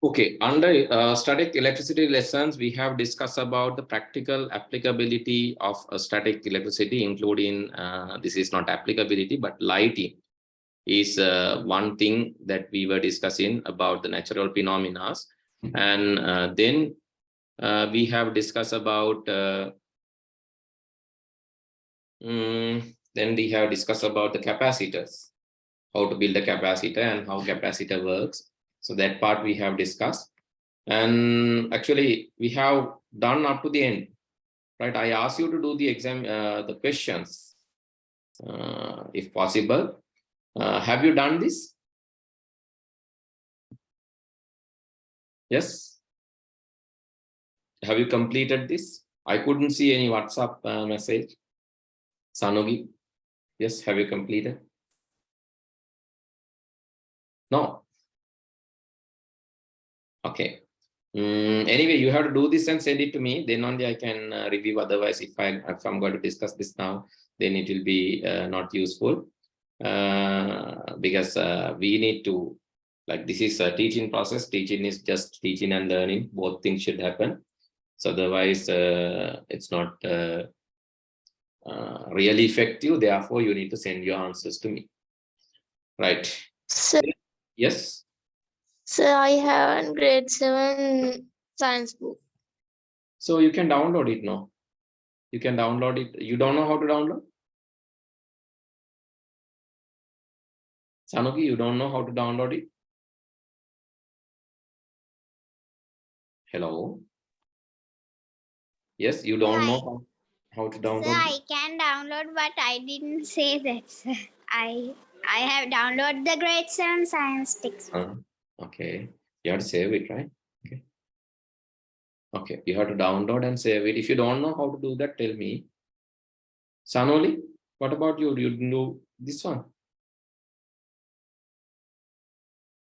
Okay, under static electricity lessons, we have discussed about the practical applicability of static electricity, including this is not applicability, but lighting is one thing that we were discussing about the natural phenomena. And then we have discussed about the capacitors, how to build a capacitor and how capacitor works. So that part we have discussed, and actually we have done up to the end, right? I asked you to do the exam, the questions, if possible. Have you done this? Yes. Have you completed this? I couldn't see any WhatsApp message. Sanogi, yes. Have you completed? No. Okay. Anyway, you have to do this and send it to me. Then only I can review. Otherwise, if I'm going to discuss this now, then it will be not useful because we need to, like, this is a teaching process. Teaching is just teaching and learning. Both things should happen. So otherwise, it's not really effective. Therefore, you need to send your answers to me. Right. Sir, yes. Sir, I have a grade 7 science book. So you can download it now. You can download it. You don't know how to download? Sanuki, you don't know how to download it? Hello? Yes, you don't know how to download? Sir, I can download, but I didn't say that, sir. I have downloaded the grade 7 science textbook. Okay, you have to save it, right? Okay. Okay, you have to download and save it. If you don't know how to do that, tell me. Sanoli, what about you? You do this one?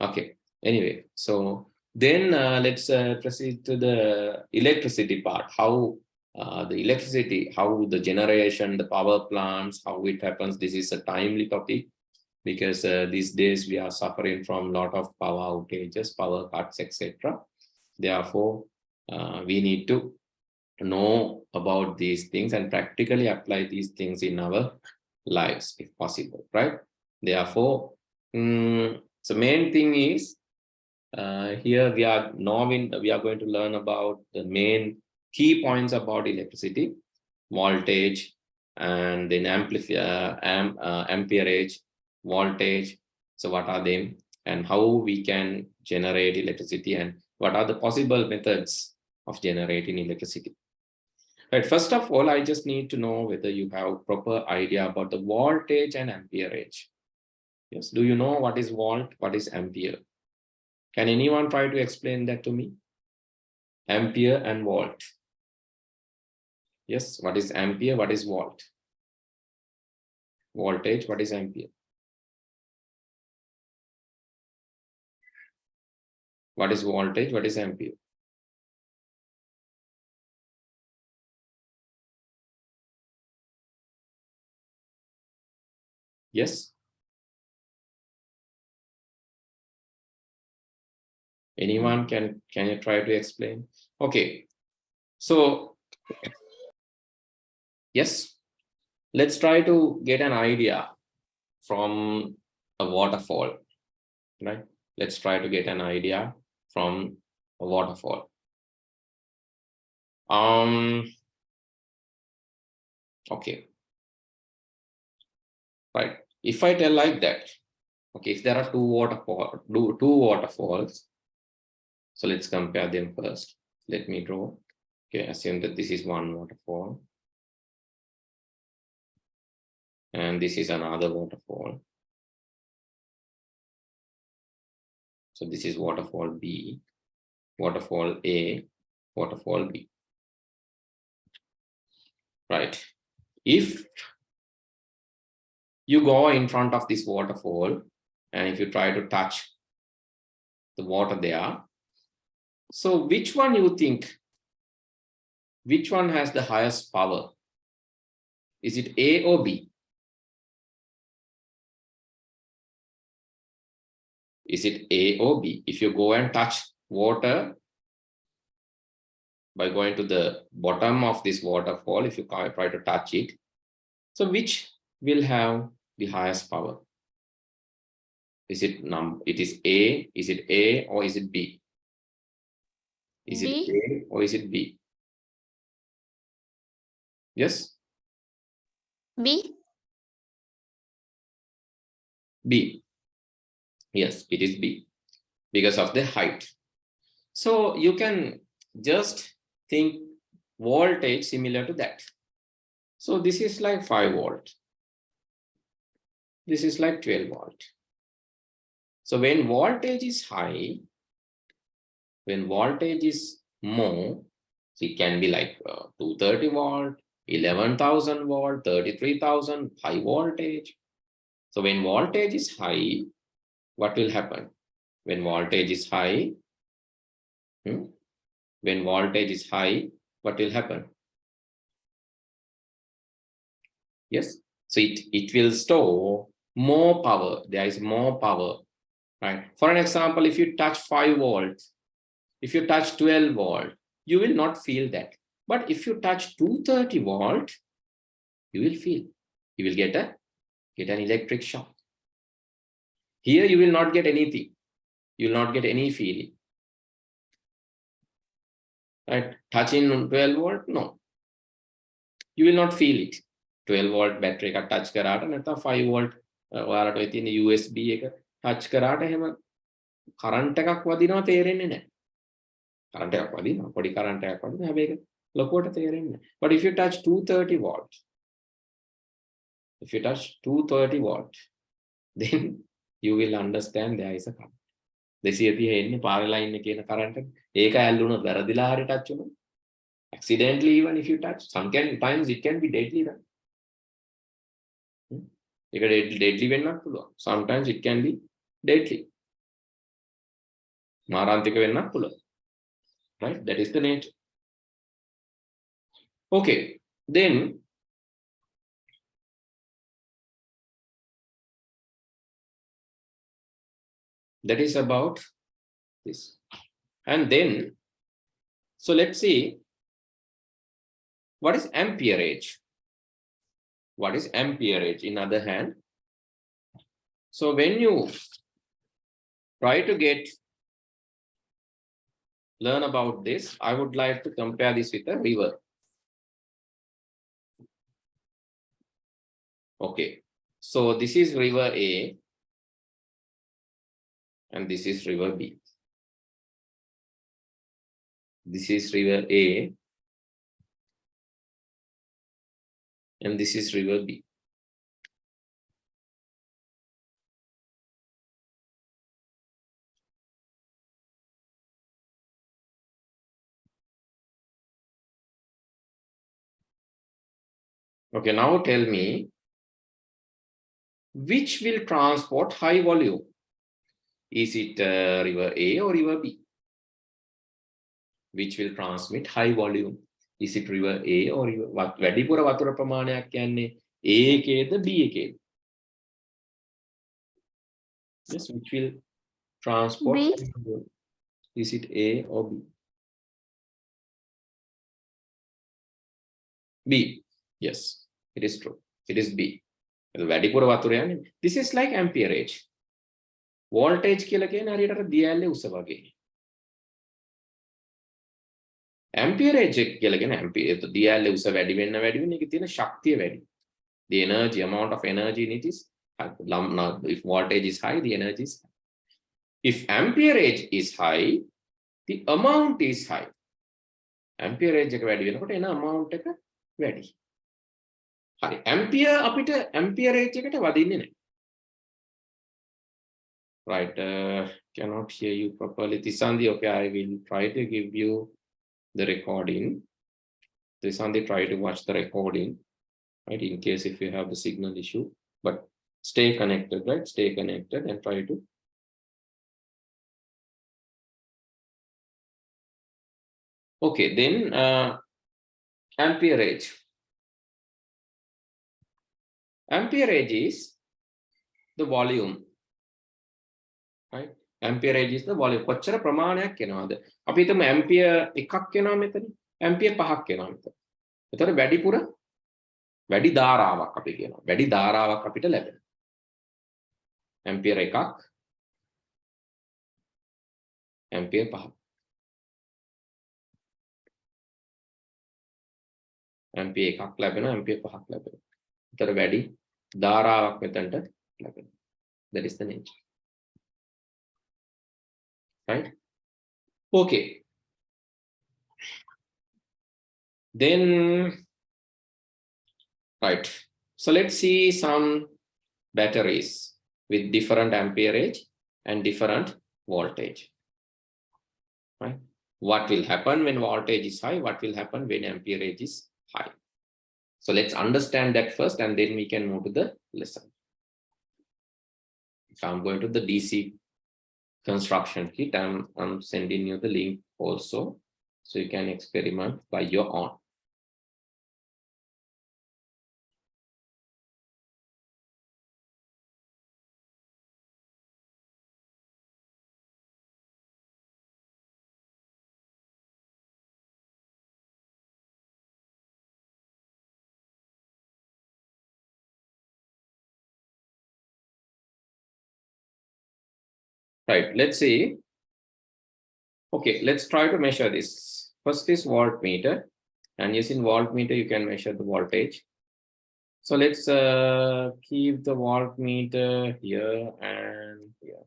Okay, anyway, so then let's proceed to the electricity part. How the electricity, how the generation, the power plants, how it happens. This is a timely topic because these days we are suffering from a lot of power outages, power cuts, etc. Therefore, we need to know about these things and practically apply these things in our lives if possible, right? Therefore, so main thing is here we are going to learn about the main key points about electricity: voltage, and then amperage, voltage. So what are them, and how we can generate electricity, and what are the possible methods of generating electricity. Right, first of all, I just need to know whether you have proper idea about the voltage and amperage. Yes, do you know what is volt, what is ampere? Can anyone try to explain that to me? Ampere and volt. Yes, what is ampere, what is volt? Voltage, what is ampere? What is voltage, what is ampere? Yes? Anyone can you try to explain? Okay, so yes, let's try to get an idea from a waterfall, right? Let's try to get an idea from a waterfall. Okay, right. If I tell like that, okay, if there are two waterfalls, so let's compare them first. Let me draw. Okay, assume that this is one waterfall and this is another waterfall. So this is waterfall B, waterfall A, waterfall B. Right. If you go in front of this waterfall and if you try to touch the water there, so which one you think, which one has the highest power? Is it A or B? Is it A or B? If you go and touch water by going to the bottom of this waterfall, if you try to touch it. So which will have the highest power? Is it it is A? Is it A or is it B? Is it B. A or is it B? Yes? B. B. Yes, it is B because of the height. So you can just think voltage similar to that. So this is like 5 volt. This is like 12 volt. So when voltage is high, when voltage is more, it can be like 230 volt, 11,000 volt, 33,000, high voltage. So when voltage is high, what will happen? When voltage is high, when voltage is high, what will happen? Yes, so it will store more power. There is more power, right? For an example, if you touch 5 volts, if you touch 12 volt, you will not feel that. But if you touch 230 volt, you will feel. You will get an electric shock. Here you will not get anything. You will not get any feeling. Right? Touching 12 volt, no. You will not feel it. 12 volt battery එක touch කරාට නැත්නම් 5 volt ඔයාලට ඔය තියෙන USB එක touch කරාට එහෙම current එකක් වදිනවා තේරෙන්නේ නැහැ. Current එකක් වදිනවා. පොඩි current එකක් වදිනවා. හැබැයි ඒක ලොකුවට තේරෙන්නේ නැහැ. But if you touch 230 volt, if you touch 230 volt, then you will understand there is a current. 230 එන්නේ පාරේ line එකේ එන current එක. ඒක ඇල්ලුණොත් වැරදිලා හරි touch වුණොත්. Accidentally, even if you touch, sometimes it can be deadly, right? It deadly වෙන්නත් පුළුවන්. Sometimes it can be deadly. මාරාන්තික වෙන්නත් පුළුවන්. Right? That is the nature. Okay. Then that is about this. And then, so let's see. What is amperage? What is amperage? In other hand, so when you try to learn about this, I would like to compare this with a river. Okay, so this is river A, and this is river B. This is river A, and this is river B. Okay, now tell me, which will transport high volume? Is it river A or river B? Which will transmit high volume? Is it river A or river? වැඩිපුර වතුර ප්‍රමාණයක් කියන්නේ A එකේද B එකේද? Yes, which will transport? B. Is it A or B? B. Yes, it is true. It is B. වැඩිපුර වතුර යන්නේ. This is like amperage. Voltage කියලා කියන්නේ හරියට අර දියැලේ උස වගේ. Amperage කියලා කියන්නේ ampere දියැලේ උස වැඩි වෙන්න ඒකේ තියෙන ශක්තිය වැඩි. The energy, amount of energy in it is if voltage is high, the energy is high. If amperage is high, the amount is high. Amperage එක වැඩි වෙනකොට එන amount එක වැඩි. හරි. Ampere අපිට amperage එකට වදින්නේ නැහැ. Right, cannot hear you properly. Tisandi, okay, I will try to give you the recording. Tisandi, try to watch the recording, right, in case if you have the signal issue. But stay connected, right? Stay connected and try to. Okay, then amperage. Amperage is the volume, right? amperage is the volume. කොච්චර ප්‍රමාණයක් එනවද? අපි හිතමු ampere එකක් එනවා මෙතන. ampere පහක් එනවා මෙතන. එතකොට වැඩිපුර වැඩි ධාරාවක් අපි කියනවා. වැඩි ධාරාවක් අපිට ලැබෙනවා. ampere එකක් ampere පහක්. ampere එකක් ලැබෙනවා ampere පහක් ලැබෙනවා. එතකොට වැඩි ධාරාවක් මෙතනට ලැබෙනවා. That is the nature. Right? Okay. Then, right. So let's see some batteries with different amperage and different voltage. Right? What will happen when voltage is high? What will happen when amperage is high? So let's understand that first, and then we can move to the lesson. So I'm going to the DC construction kit. I'm sending you the link also, so you can experiment by your own. Right, let's see. Okay, let's try to measure this. First is voltmeter, and using voltmeter you can measure the voltage. So let's keep the voltmeter here and here.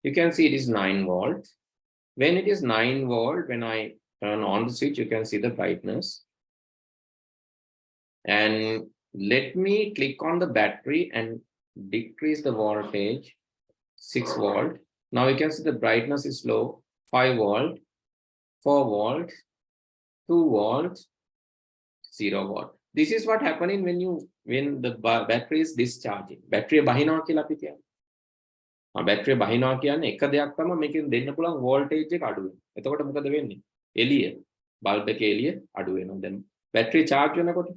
You can see it is 9 volts. When it is 9 volt, when I turn on the switch, you can see the brightness. And let me click on the battery and decrease the voltage. 6 volt. Now you can see the brightness is low. 5 volt, 4 volt, 2 volt, 0 volt. This is what happening when the battery is discharging. Battery bahinawa කියලා අපි කියන්නේ. battery bahinawa කියන්නේ එක දෙයක් තමයි මේකෙන් දෙන්න පුළුවන් voltage එක අඩු වෙනවා. එතකොට මොකද වෙන්නේ? එළිය bulb එකේ එළිය අඩු වෙනවා. Then battery charge වෙනකොට.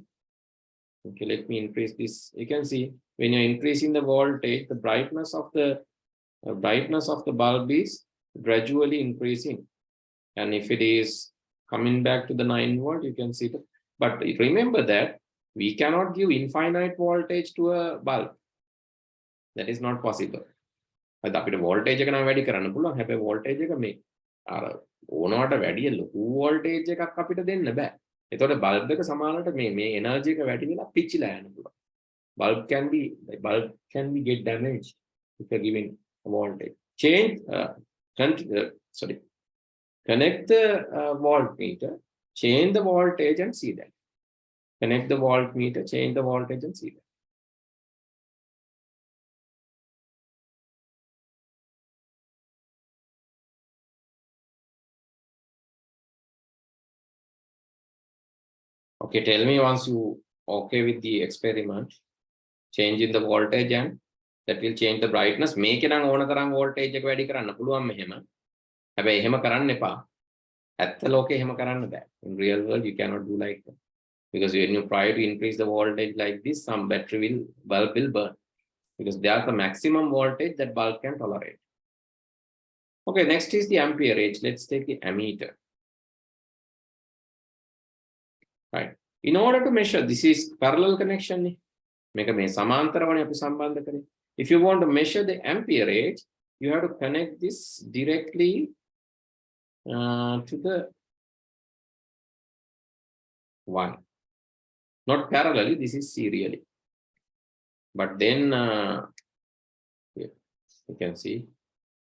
Okay, let me increase this. You can see when you're increasing the voltage, the brightness of the bulb is gradually increasing, and if it is coming back to the 9 volt, you can see the, but remember that we cannot give infinite voltage to a bulb. That is not possible. අපිට voltage එක නම් වැඩි කරන්න පුළුවන්. හැබැයි voltage එක මේ අර ඕනවට වැඩිය ලොකු voltage එකක් අපිට දෙන්න බෑ. එතකොට bulb එක සමානට මේ energy එක වැඩි වෙලා පිච්චිලා යන්න පුළුවන්. Bulb can be get damaged if you're giving voltage. Connect the voltmeter, change the voltage and see that. Connect the voltmeter, change the voltage and see that. Okay, tell me once you okay with the experiment, changing the voltage, and that will change the brightness. මේක නම් ඕන තරම් voltage එක වැඩි කරන්න පුළුවන් මෙහෙම. හැබැයි එහෙම කරන්න එපා. ඇත්ත ලෝකේ එහෙම කරන්න බෑ. In real world you cannot do like that. Because when you try to increase the voltage like this, some bulb will burn. Because there's the maximum voltage that bulb can tolerate. Okay, next is the amperage. Let's take the ammeter. Right. In order to measure, this is parallel connection. මේක මේ සමාන්තරවනේ අපි සම්බන්ධ කරේ. If you want to measure the amperage, you have to connect this directly to the one. Not parallelly, this is serially. But then here, you can see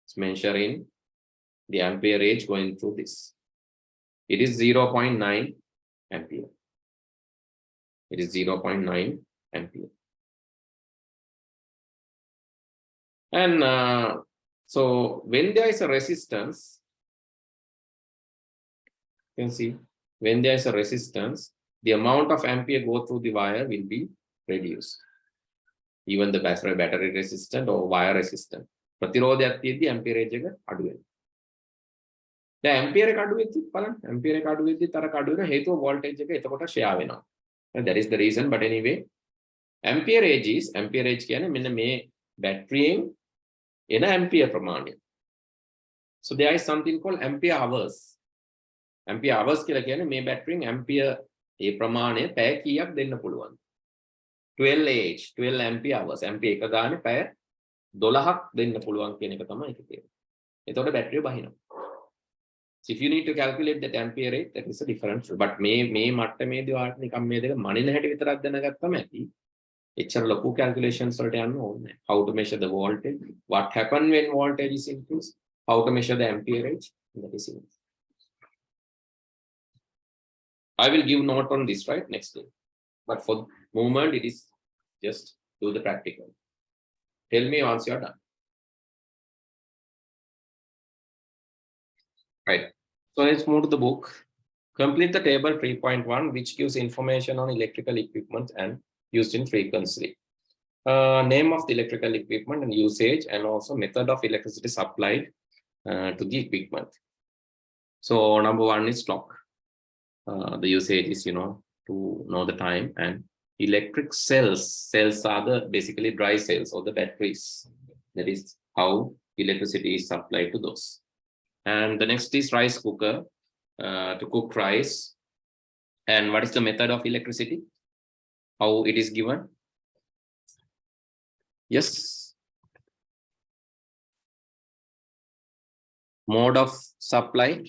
it's measuring the amperage going through this. It is 0.9 ampere. It is 0.9 ampere. And so when there is a resistance, you can see when there is a resistance, the amount of ampere go through the wire will be reduced. Even the battery resistant or wire resistant. ප්‍රතිරෝධයක් තියෙද්දි amperage එක අඩු වෙනවා. දැන් ampere එක අඩු වෙද්දි බලන්න ampere එක අඩු වෙද්දි තර අඩු වෙන හේතුව voltage එක එතකොට share වෙනවා. That is the reason, but anyway amperage කියන්නේ මෙන්න මේ battery in ampere pramanya. So there is something called ampere hours. Ampere hours කියලා කියන්නේ මේ battery ampere ඒ ප්‍රමාණය පැය කීයක් දෙන්න පුළුවන්. 12 Ah 12 ampere hours. ampere එක ගානේ පැය 12ක් දෙන්න පුළුවන් කියන එක තමයි ඒක කියන්නේ. එතකොට බැටරිය බහිනවා. So if you need to calculate that ampere rate, that is a different. But මේ මට්ටමේදී ඔයාලට නිකම් මේ දෙක මනින හැටි විතරක් දැනගත්තම ඇති. එච්චර ලොකු calculations වලට යන්න ඕනේ නැහැ. How to measure the voltage, what happen when voltage is increased, how to measure the ampere rate, that is it. I will give note on this right next day. But for the moment, it is just do the practical. Tell me once you are done. Right. So let's move to the book. Complete the table 3.1, which gives information on electrical equipment and used in frequency. Name of the electrical equipment and usage, and also method of electricity supplied to the equipment. So number one is clock. The usage is, to know the time, and electric cells. Cells are the basically dry cells or the batteries. That is how electricity is supplied to those. And the next is rice cooker to cook rice. And what is the method of electricity? How it is given? Yes. Mode of supply.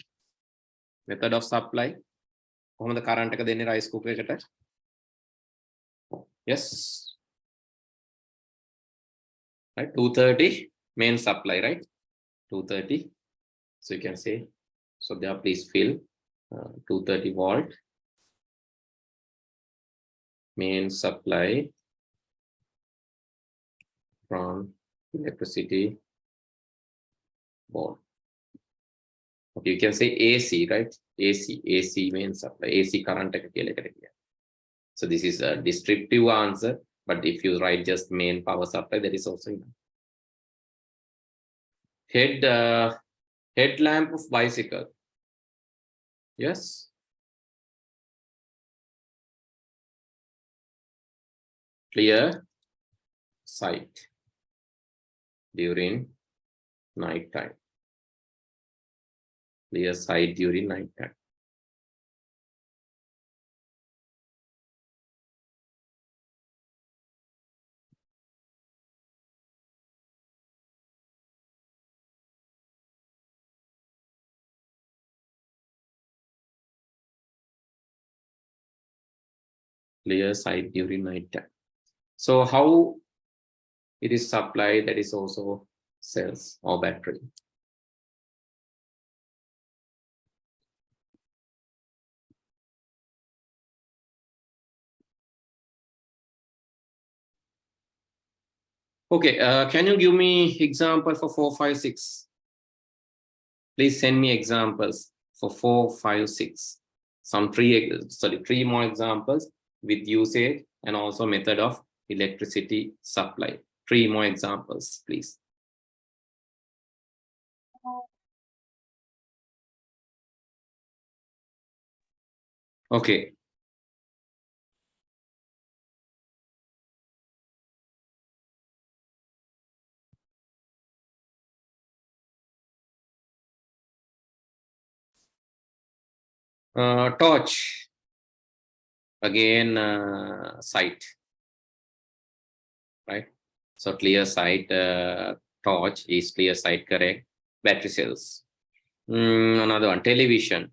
Method of supply. කොහොමද current එක දෙන්නේ rice cooker එකට? Yes. Right, 230 main supply, right? 230. So you can say, so there please fill 230 volt main supply from electricity board. Okay, you can say AC, right? AC main supply, AC current. So this is a descriptive answer, but if you write just main power supply, that is also enough. Headlamp of bicycle. Yes. Clear sight during night time. Clear sight during night time. Clear sight during night time. So how it is supplied, that is also cells or battery. Okay, can you give me example for 4, 5, 6? Please send me examples for 4, 5, 6. Some three more examples with usage and also method of electricity supply. 3 more examples, please. Okay. Torch. Again, sight. Right? So clear sight, torch is clear sight, correct? Battery cells. Another one, television.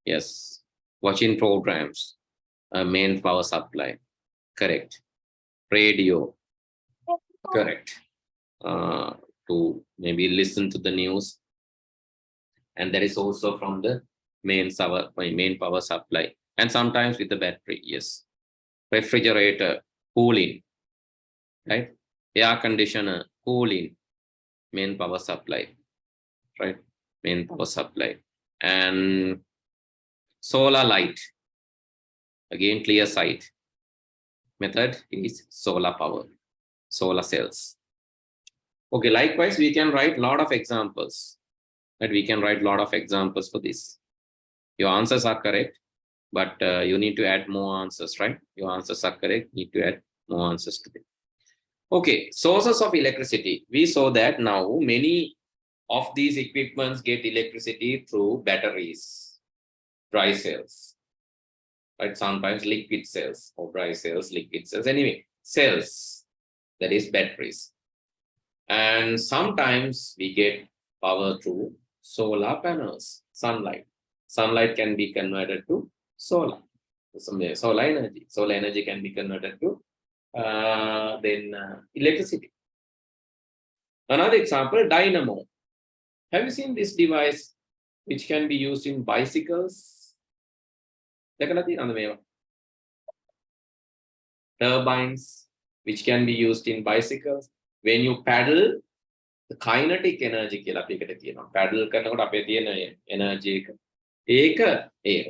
Yes. Watching programs. Main power supply. Correct. Radio. Correct. To maybe listen to the news. And that is also from the main power supply. And sometimes with the battery, yes. Refrigerator, cooling. Right? Air conditioner, cooling. Main power supply. Right? Main power supply. And solar light. Again, clear sight. Method is solar power. Solar cells. Okay, likewise, we can write a lot of examples. Right? We can write a lot of examples for this. Your answers are correct, but you need to add more answers, right? Your answers are correct, need to add more answers to them. Okay, sources of electricity. We saw that now many of these equipments get electricity through batteries, dry cells, right? Sometimes liquid cells or dry cells, liquid cells. Anyway, cells, that is batteries. And sometimes we get power through solar panels, sunlight. Sunlight can be converted to solar. Solar energy. Solar energy can be converted to electricity. Another example, dynamo. Have you seen this device which can be used in bicycles? Turbines which can be used in bicycles. When you paddle, the kinetic energy paddle energy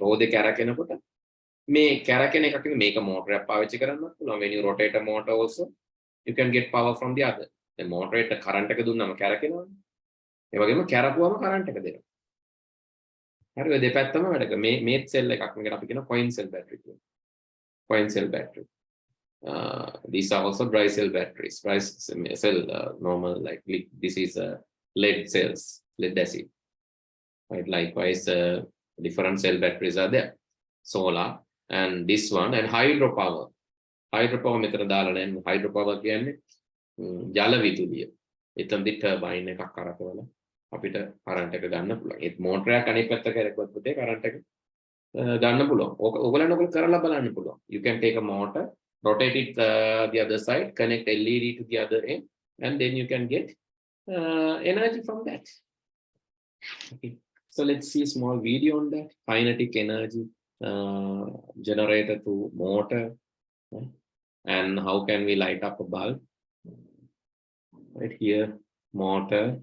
road කැරකෙනකොට මේ කැරකෙන එකකින් මේක motor පාවිච්චි කරන්න පුළුවන්. When you rotate a motor also you can get power from the other. The motor එකට current එක දුන්නම කැරකෙනවානේ. ඒ වගේම කැරකුවම current එක දෙනවා. හරි ඔය දෙපැත්තම වැඩ කරන මේ cell එකක් මේකට අපි කියන coin cell battery කියලා. Coin cell battery. These are also dry cell batteries. Dry cell normal like this is lead cells, lead acid. Right. Likewise, different cell batteries are there. Solar and this one and hydropower. Hydropower මෙතන දාලා නැහැ. Hydropower කියන්නේ ජල විදුලිය. එතනදි turbine එකක් කරකවලා අපිට current එක ගන්න පුළුවන්. ඒ motor එක අනිත් පැත්ත කරකවුවොත් පුතේ current එක ගන්න පුළුවන්. ඕගොල්ලන්ට ඔක කරලා බලන්න පුළුවන්. You can take a motor, rotate it the other side, connect LED to the other end, and then you can get energy from that. Okay. So let's see a small video on that. Kinetic energy generator to motor, right? And how can we light up a bulb? Right here, motor.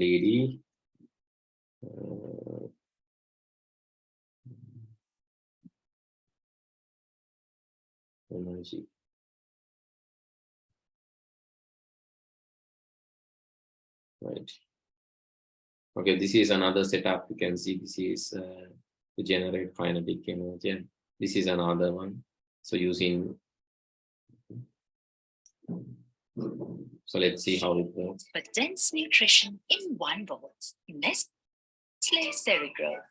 LED. Energy. Right. Okay, this is another setup. You can see this is to generate kinetic energy. And this is another one. So using. So let's see how it works. But dense nutrition in one bowl. Nestle Ceregrow.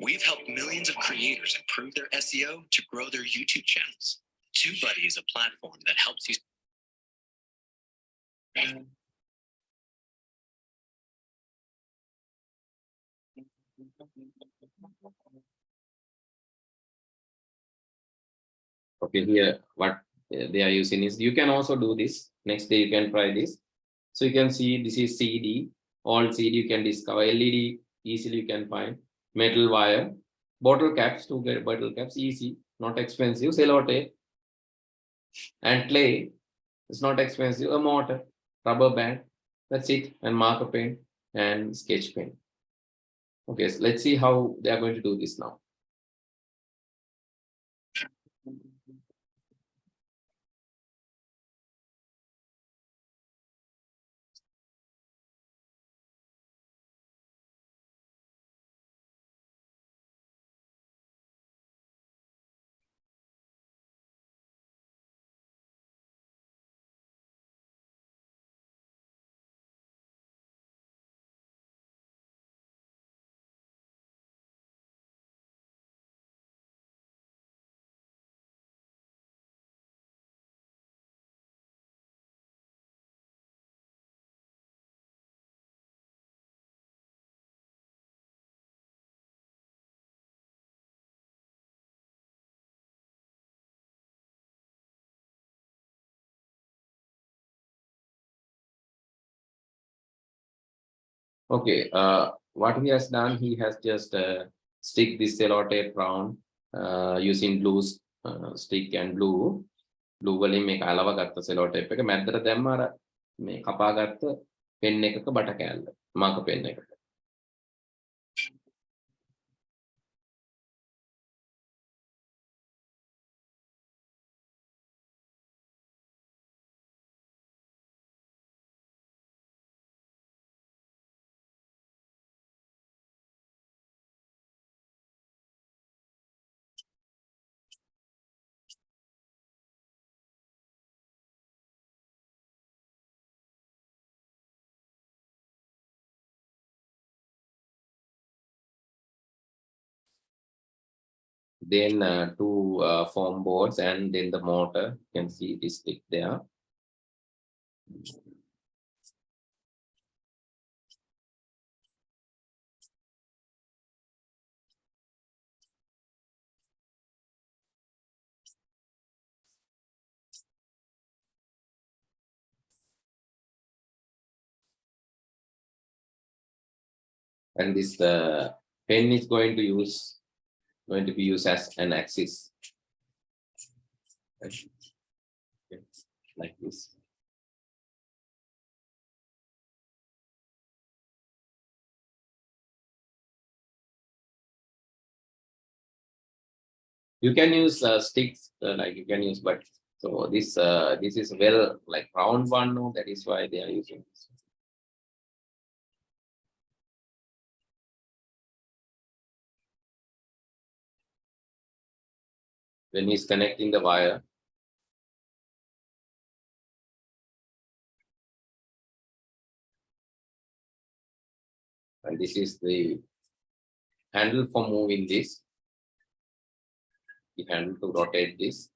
We've helped millions of creators improve their SEO to grow their YouTube channels. TubeBuddy is a platform that helps you. Okay, here what they are using is, you can also do this. Next day you can try this. So you can see this is CD, all CD you can discover, LED easily you can find, metal wire, bottle caps, to get bottle caps, easy, not expensive, sellotape, and clay, it's not expensive, a mortar, rubber band, that's it, and marker pen and sketch pen. Okay, so let's see how they are going to do this now. Okay, what he has done, he has just stick this sellotape round using glue stick and glue. Glue වලින් මේක අලව ගත්ත sellotape එක මැද්දට දැම්ම අර මේ කපාගත්ත පෙන් එකක බට කෑල්ල මාක පෙන් එකක. then two foam boards, and then the motor. You can see this stick there. And this pen is going to be used as an axis, okay, like this. You can use sticks, like you can use, but so this is well like round one. No, that is why they are using this. When he's connecting the wire, and this is the handle for moving this. The handle to rotate this.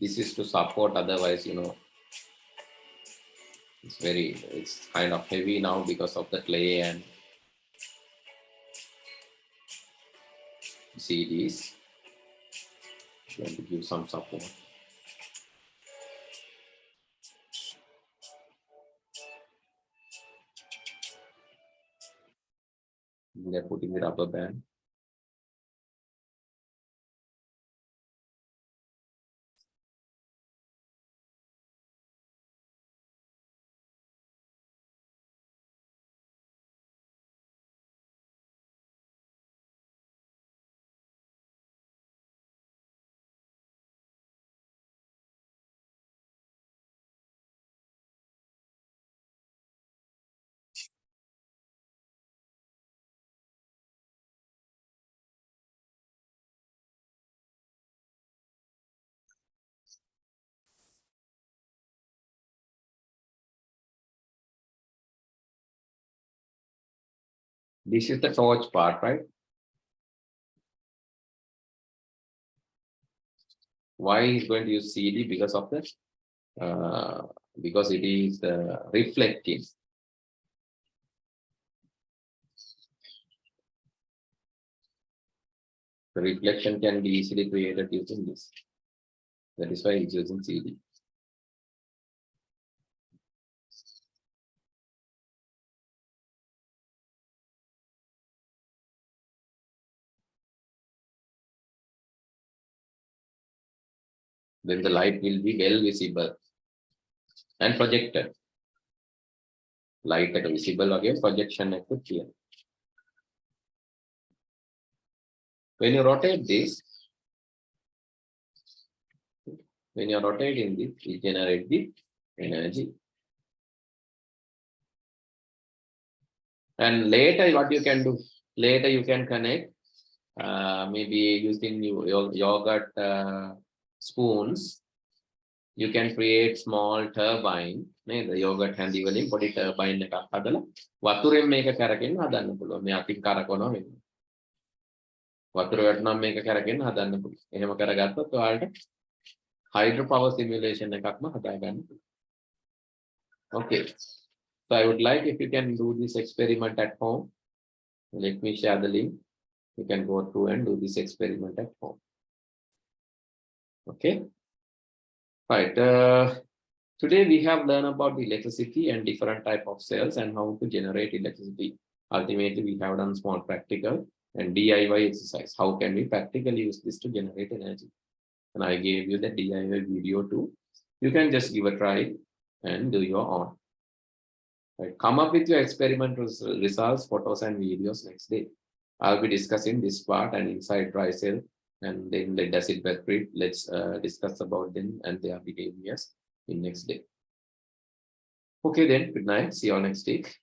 This is to support, otherwise, you know, it's kind of heavy now because of the clay and CDs. Going to give some support. They're putting the rubber band. This is the torch part, right? Why is going to use CD? Because of the because it is reflecting. The reflection can be easily created using this. That is why it's using CD. Then the light will be well visible and projected. Light at visible again, projection at here. When you rotate this, when you're rotating this, it generates the energy. And later, what you can do? Later, you can connect, maybe using your yogurt spoons. You can create small turbine. The yogurt handy වලින් පොඩි turbine එකක් හදලා වතුරෙන් මේක කරගෙන හදන්න පුළුවන්. මේ අතින් කරකවනවා වෙන්නේ. වතුර වැටුනම මේක කරගෙන හදන්න පුළුවන්. එහෙම කරගත්තොත් ඔයාලට hydro power simulation එකක්ම හදාගන්න පුළුවන්. Okay. So I would like if you can do this experiment at home. Let me share the link. You can go through and do this experiment at home. Okay. Right. Today we have learned about the electricity and different type of cells and how to generate electricity. Ultimately, we have done small practical and DIY exercise. How can we practically use this to generate energy? And I gave you the DIY video too. You can just give a try and do your own. Right. Come up with your experimental results, photos, and videos next day. I'll be discussing this part and inside dry cell and then lead acid battery. Let's discuss about them and their behaviors in next day. Okay then, good night. See you all next week.